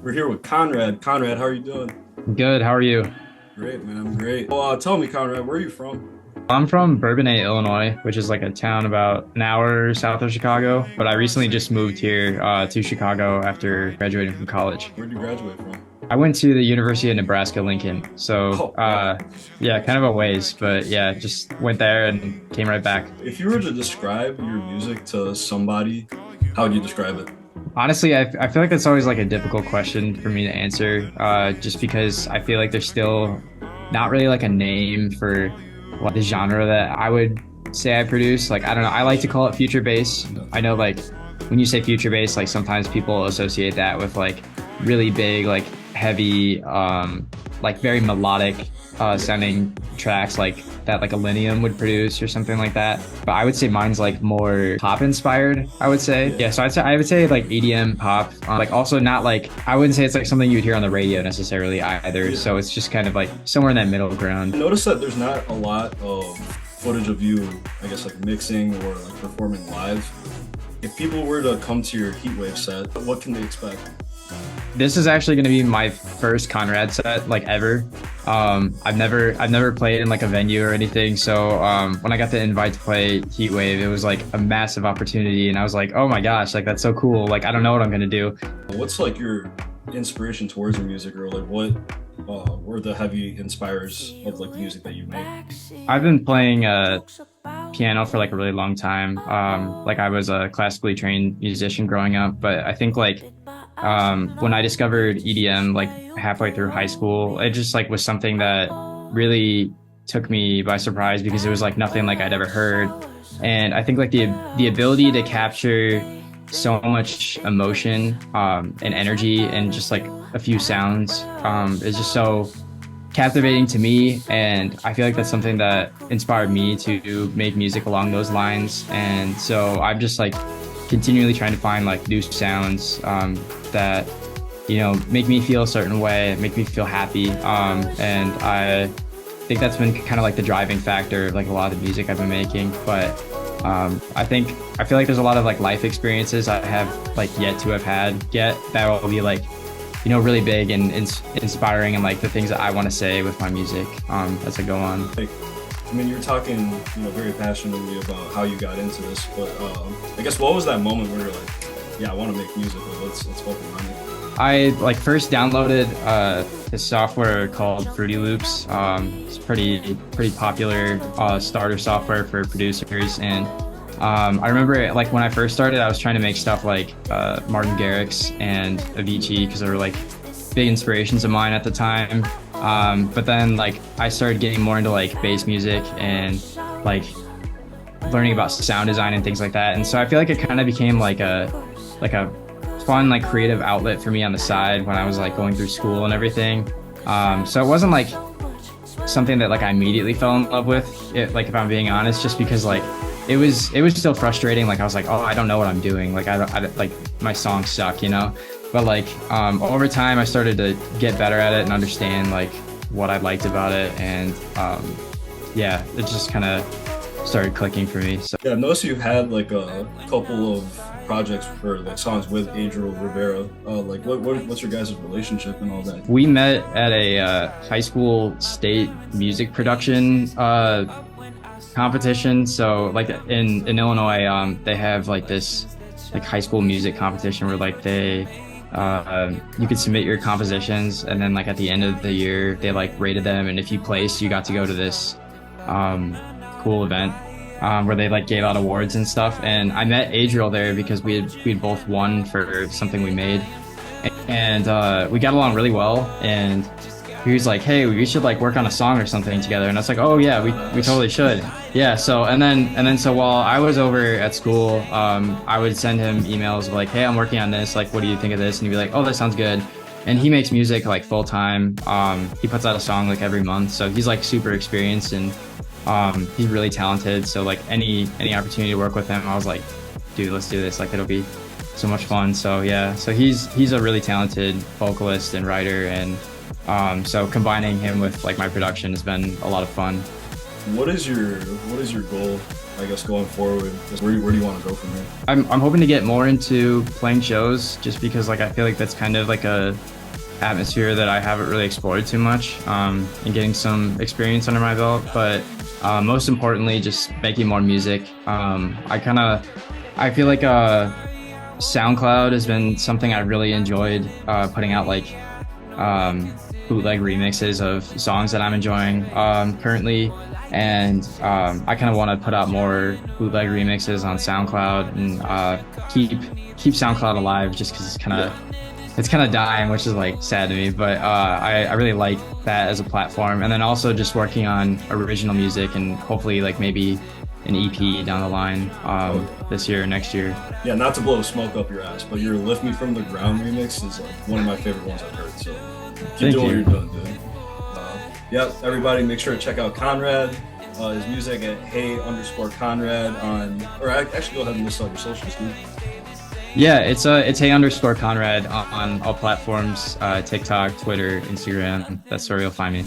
We're here with Conrad. Conrad, how are you doing? Good. How are you? Great, man. I'm great. Well, tell me, Conrad, where are you from? I'm from Bourbonnais, Illinois, which is like a town about an hour south of Chicago. But I recently just moved here to Chicago after graduating from college. Where did you graduate from? I went to the University of Nebraska Lincoln. So Oh, wow. yeah, kind of a ways, but yeah, just went there and came right back. If you were to describe your music to somebody, how would you describe it? Honestly, I feel like that's always like a difficult question for me to answer, just because I feel like there's still not really like a name for the genre that I would say I produce. Like, I don't know, I like to call it future bass. I know like when you say future bass, like sometimes people associate that with like really big, like heavy, like very melodic sounding tracks like that like a Lineum would produce or something like that. But I would say mine's like more pop inspired, I would say. Yeah. Yeah, so I would say like EDM pop. Like also not like I wouldn't say it's like something you would hear on the radio necessarily either. Yeah. So it's just kind of like somewhere in that middle I ground. noticed that there's not a lot of footage of you, I guess, like mixing or like performing live. If people were to come to your Heatwave set, what can they expect? This is actually going to be my first Conrad set like ever. I've never played in like a venue or anything. So when I got the invite to play Heatwave, it was like a massive opportunity, and I was like, oh my gosh, like that's so cool. Like I don't know what I'm gonna do. What's like your inspiration towards your music, or like what were the heavy inspires of like the music that you make? I've been playing piano for like a really long time. Like I was a classically trained musician growing up, but I think like when I discovered EDM like halfway through high school, it just like was something that really took me by surprise because it was like nothing like I'd ever heard. And I think like the ability to capture so much emotion and energy and just like a few sounds is just so captivating to me, and I feel like that's something that inspired me to make music along those lines. And so I'm just like continually trying to find like new sounds that make me feel a certain way, make me feel happy, and I think that's been kind of like the driving factor of like a lot of the music I've been making. But I feel like there's a lot of like life experiences I have like yet to have had yet that will be like really big and inspiring, and like the things that I want to say with my music as I go on. Like, I mean, you're talking, very passionately about how you got into this, but I guess what was that moment where you're like, yeah, I want to make music, but let's fucking run it. I like first downloaded this software called Fruity Loops. It's pretty popular starter software for producers, and I remember like when I first started, I was trying to make stuff like Martin Garrix and Avicii because they were like big inspirations of mine at the time. But then like I started getting more into like bass music and like learning about sound design and things like that. And so I feel like it kind of became like a fun like creative outlet for me on the side when I was like going through school and everything. So it wasn't like something that like I immediately fell in love with, like if I'm being honest, just because like it was still frustrating. Like I was like, oh, I don't know what I'm doing. Like I like my songs suck. But like over time, I started to get better at it and understand like what I liked about it, and yeah, it just kind of started clicking for me. So Yeah, I noticed you had like a couple of projects for like songs with Adriel Rivera. Like what's your guys' relationship and all that? we met at a high school state music production competition. So like in Illinois, they have like this like high school music competition where like they you could submit your compositions, and then like at the end of the year they like rated them, and if you placed, you got to go to this cool event where they like gave out awards and stuff. And I met Adriel there because we'd both won for something we made, and we got along really well. And he was like, hey, we should like work on a song or something together. And I was like, oh yeah, we totally should. Yeah. So so while I was over at school, I would send him emails of like, hey, I'm working on this, like what do you think of this? And he'd be like, oh, that sounds good. And he makes music like full time. He puts out a song like every month, so he's like super experienced, and he's really talented. So like any opportunity to work with him, I was like, dude, let's do this, like it'll be so much fun. So yeah, so he's a really talented vocalist and writer, and so combining him with like my production has been a lot of fun. What is your goal, I guess, going forward? Just where do you want to go from here? I'm hoping to get more into playing shows, just because like I feel like that's kind of like atmosphere that I haven't really explored too much, and getting some experience under my belt. But most importantly, just making more music. I feel like SoundCloud has been something I really enjoyed, putting out like bootleg remixes of songs that I'm enjoying currently, and I kind of want to put out more bootleg remixes on SoundCloud and keep SoundCloud alive, just because it's kind of dying, which is like sad to me. But I really like that as a platform, and then also just working on original music and hopefully like maybe an EP down the line this year or next year. Yeah, not to blow smoke up your ass, but your "Lift Me from the Ground" remix is like one of my favorite ones I've heard. So keep doing what you're doing, dude. Yeah, everybody, make sure to check out Conrad, his music at hey_Conrad on, or actually go ahead and list out your socials, dude. Yeah, it's hey_Conrad on all platforms, TikTok, Twitter, Instagram. That's where you'll find me.